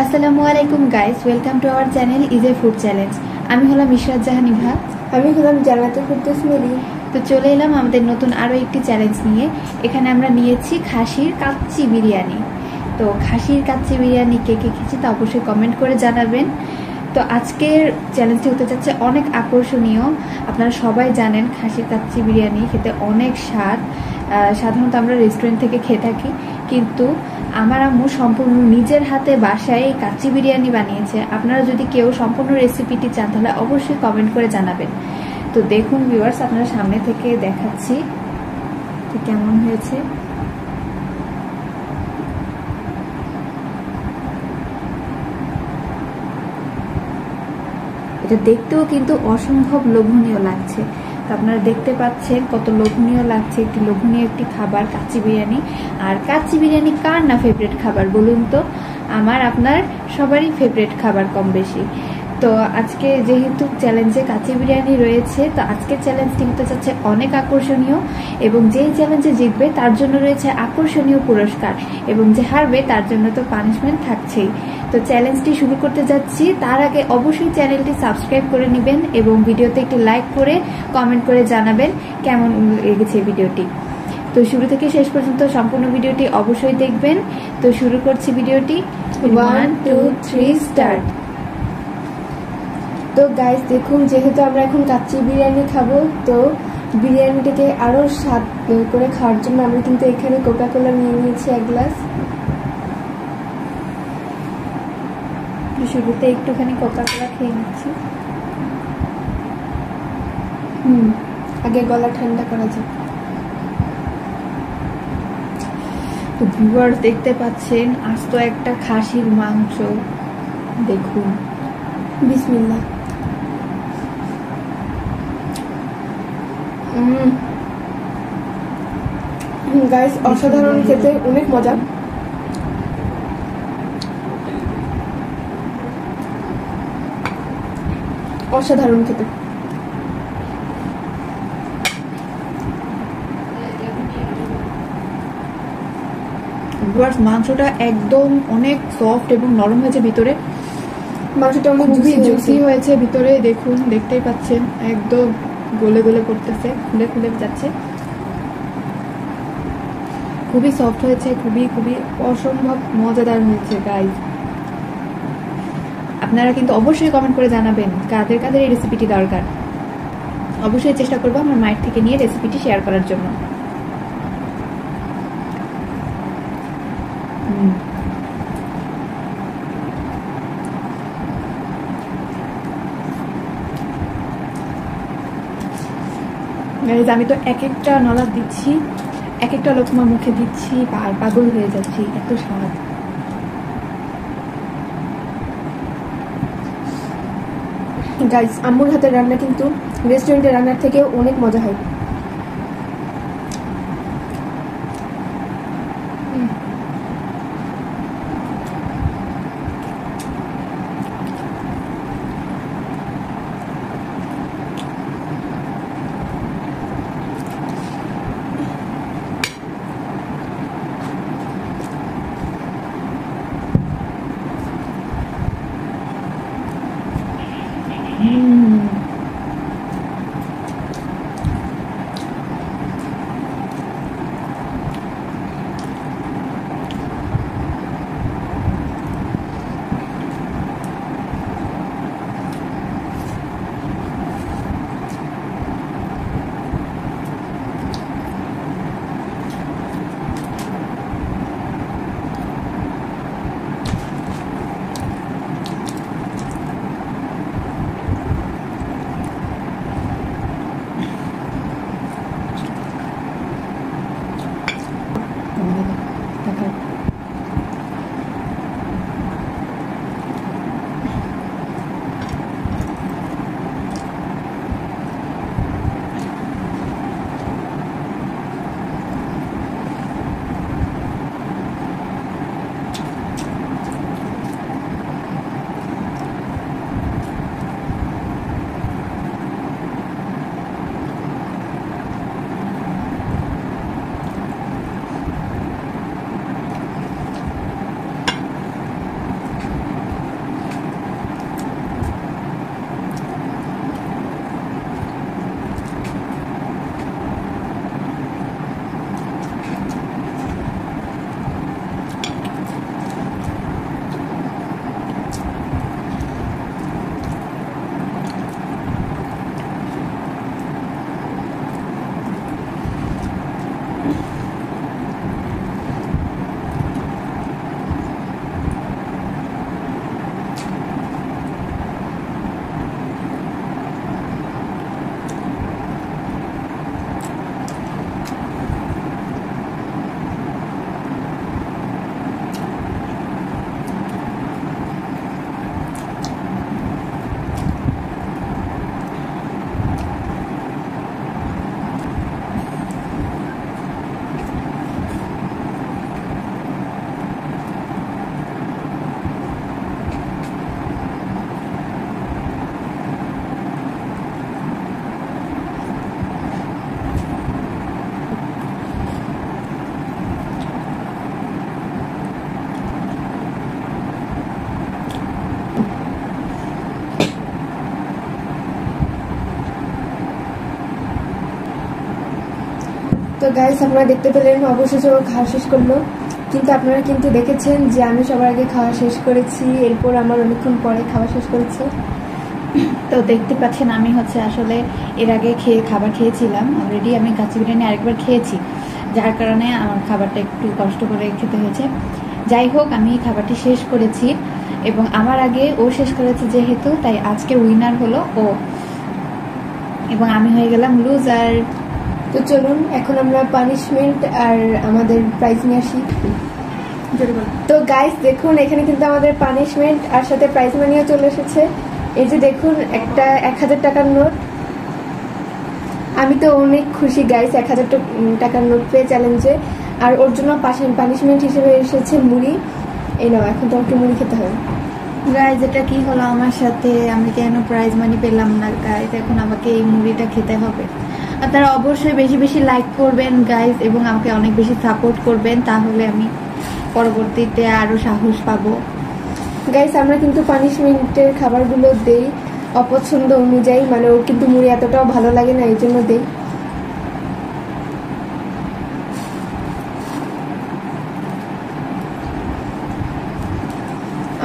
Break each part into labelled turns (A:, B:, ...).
A: আসসালামু আলাইকুম guys, welcome to our channel is a food challenge. আমি হলাম ইশরাত জাহান ইভা।
B: আমি হলাম জান্নাতুল ফেরদৌস মেরি।
A: তো চলে এলাম আমাদের নতুন আরও একটি চ্যালেঞ্জ নিয়ে। এখানে আমরা নিয়েছি খাসির কাচ্চি বিরিয়ানি। তো খাসির কাচ্চি বিরিয়ানি কে কে খেয়েছি তা অবশ্যই কমেন্ট করে জানাবেন। তো আজকের চ্যালেঞ্জটি হতে যাচ্ছে অনেক আকর্ষণীয়। আপনারা সবাই জানেন খাসির কাচ্চি বিরিয়ানি খেতে অনেক স্বাদ। সাধারণত আমরা রেস্টুরেন্ট থেকে খেয়ে থাকি, কিন্তু আমার আম্মু সম্পূর্ণ নিজের হাতে বাসায় কাচ্চি বিরিয়ানি বানিয়েছে। আপনারা যদি কেউ সম্পূর্ণ রেসিপিটি চান তাহলে অবশ্যই কমেন্ট করে জানাবেন। তো দেখুন ভিউয়ার্স, আপনারা সামনে থেকে দেখাচ্ছি কেমন হয়েছে। এটা দেখতেও কিন্তু অসম্ভব লোভনীয় লাগছে। তো আপনারা দেখতে পাচ্ছেন কত লোভনীয় লাগছে, একটি লোভনীয় একটি খাবার কাচ্চি বিরিয়ানি। আর কাচ্চি বিরিয়ানি কার না ফেভারিট খাবার বলুন তো? আমার আপনার সবারই ফেভারিট খাবার কম বেশি। তো আজকে যেহেতু চ্যালেঞ্জে কাচ্চি বিরিয়ানি রয়েছে, তো আজকের চ্যালেঞ্জটি হতে যাচ্ছে অনেক আকর্ষণীয়, এবং যেই চ্যালেঞ্জে জিতবে তার জন্য রয়েছে আকর্ষণীয় পুরস্কার, এবং যে হারবে তার জন্য তো পানিশমেন্ট থাকছেই। তো চ্যালেঞ্জটি শুরু করতে যাচ্ছি, তার আগে অবশ্যই চ্যানেলটি সাবস্ক্রাইব করে নেবেন এবং ভিডিওতে একটি লাইক করে কমেন্ট করে জানাবেন কেমন লেগেছে ভিডিওটি। তো শুরু থেকে শেষ পর্যন্ত সম্পূর্ণ ভিডিওটি অবশ্যই দেখবেন। তো শুরু করছি ভিডিওটি। 1 2 3 স্টার্ট।
B: তো গাইস দেখুন, যেহেতু আমরা এখন কাচ্চি বিরিয়ানি খাবো, তো বিরিয়ানিটাকে আরো স্বাদ করে খাওয়ার জন্য আমরা কিন্তু এখানে কোকা কোলা নিয়ে নিয়েছি 1 গ্লাস।
A: শুরুতে একটুখানি কোকা কোলা খেয়ে নিচ্ছি।
B: আগে গলা ঠান্ডা করা যাক।
A: তো ভিউয়ার্স দেখতে পাচ্ছেন আস্ত একটা খাসির মাংস, দেখুন।
B: বিসমিল্লাহ। গাইস অসাধারণ খেতে, অনেক মজা। অসাধারণ খেতে।
A: মাংসটা একদম অনেক সফট এবং নরম হয়েছে ভিতরে।
B: মাংসটা অনেক
A: জুসি হয়েছে ভিতরে, দেখুন, দেখতেই পাচ্ছেন একদম গলে গলে পড়তেছে, খুলে খুলে যাচ্ছে। খুবই সফট হয়েছে, খুবই খুবই অসম্ভব মজাদার হয়েছে গাইস। আপনারা কিন্তু অবশ্যই কমেন্ট করে জানাবেন কাদের কাদের এই রেসিপিটি দরকার। অবশ্যই চেষ্টা করবো আমার মায়ের থেকে নিয়ে রেসিপিটি শেয়ার করার জন্য। আমি তো এক একটা নলা দিচ্ছি, এক একটা লোকমা মুখে দিচ্ছি, আর পাগল হয়ে যাচ্ছি, এত স্বাদ।
B: গাইস আম্মুর হাতের রান্না কিন্তু রেস্টুরেন্টের রান্নার থেকেও অনেক মজা হয়। গাইস আপনারা দেখতে পেলেন অবশেষে ও খাওয়া শেষ করলো, কিন্তু আপনারা কিন্তু দেখেছেন যে আমি সবার আগে খাওয়া শেষ করেছি, এরপর আমার অনেকক্ষণ পরে খাওয়া শেষ করেছে।
A: তো দেখতে পাচ্ছেন আমি হচ্ছে আসলে এর আগে খাবার খেয়েছিলাম অলরেডি, আমি কাচ্চি বিরিয়ানি আরেকবার খেয়েছি, যার কারণে আমার খাবারটা একটু কষ্ট করে খেতে হয়েছে। যাই হোক, আমি খাবারটি শেষ করেছি এবং আমার আগে ও শেষ করেছে যেহেতু, তাই আজকে উইনার হলো ও এবং আমি হয়ে গেলাম লুজার।
B: তো চলুন এখন আমরা পানিশমেন্ট আর আমাদের প্রাইজ নিয়ে আসি। তো গাইস দেখুন, এখানে কিন্তু আমাদের পানিশমেন্ট আর সাথে প্রাইজ মানিও চলে এসেছে। এই যে দেখুন, একটা 1000 টাকার নোট। আমি তো অনেক খুশি গাইস 1000 টাকার নোট পেয়ে চ্যালেঞ্জে। আর ওর জন্য পানিশমেন্ট হিসেবে এসেছে মুড়ি। এই নাও, এখন তোমাকে মুড়ি খেতে হবে।
A: গাইজ এটা কি হলো আমার সাথে, আমি কেন প্রাইজ মানি পেলাম না গাইজ, এখন আমাকে এই মুভিটা খেতে হবে। আপনারা অবশ্যই বেশি বেশি লাইক করবেন গাইজ এবং আমাকে অনেক বেশি সাপোর্ট করবেন, তাহলে আমি পরবর্তীতে আরো সাহস পাবো।
B: গাইস আমরা কিন্তু পানিশমেন্টের খাবারগুলো দেই অপছন্দ অনুযায়ী, মানে ওর কিন্তু মুড়ি এতটাও ভালো লাগে না, এই জন্য দেই।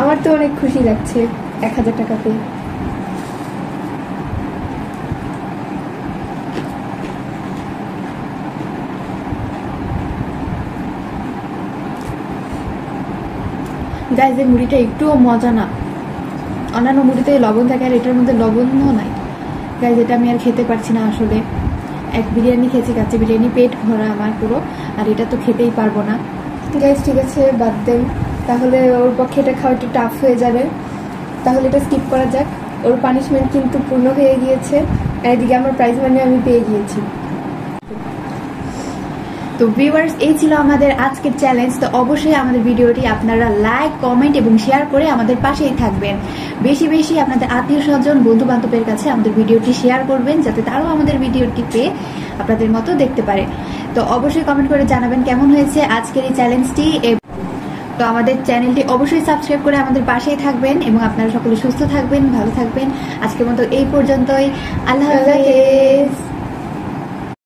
B: আমার তো অনেক খুশি লাগছে 1000 টাকা পেয়ে।
A: গাইজ এই মুড়িটা একটুও মজা না, অন্যান্য মুড়িতে লবণ থাকে আর এটার মধ্যে লবণও নাই। গাইজ এটা আমি আর খেতে পারছি না আসলে। এক বিরিয়ানি খেয়েছি, কাচ্চি বিরিয়ানি, পেট ভরা আমার পুরো, আর এটা তো খেতেই পারবো না।
B: গাইজ ঠিক আছে, বাদ দেন, তাহলে ওর পক্ষে এটা খাওয়া একটু টাফ হয়ে যাবে, তাহলে এটা স্কিপ করা যাক। ওর পানিশমেন্ট কিন্তু পূর্ণ হয়ে গিয়েছে, আর এদিকে আমার প্রাইজ মানি আমি পেয়ে গিয়েছি।
A: তো ভিউয়ার্স, এই ছিল আমাদের আজকের চ্যালেঞ্জ। তো অবশ্যই আমাদের ভিডিওটি আপনারা লাইক, কমেন্ট এবং শেয়ার করে আমাদের পাশেই থাকবেন। বেশি বেশি আপনাদের আত্মীয় স্বজন, বন্ধু বান্ধবের কাছে আমাদের ভিডিওটি শেয়ার করবেন, যাতে তারাও আমাদের ভিডিওটি পেয়ে আপনাদের মতো দেখতে পারে। তো অবশ্যই কমেন্ট করে জানাবেন কেমন হয়েছে আজকের এই চ্যালেঞ্জটি। তো আমাদের চ্যানেলটি অবশ্যই সাবস্ক্রাইব করে আমাদের পাশেই থাকবেন এবং আপনারা সকলে সুস্থ থাকবেন, ভালো থাকবেন। আজকের মতো এই পর্যন্তই। আল্লাহ হাফেজ।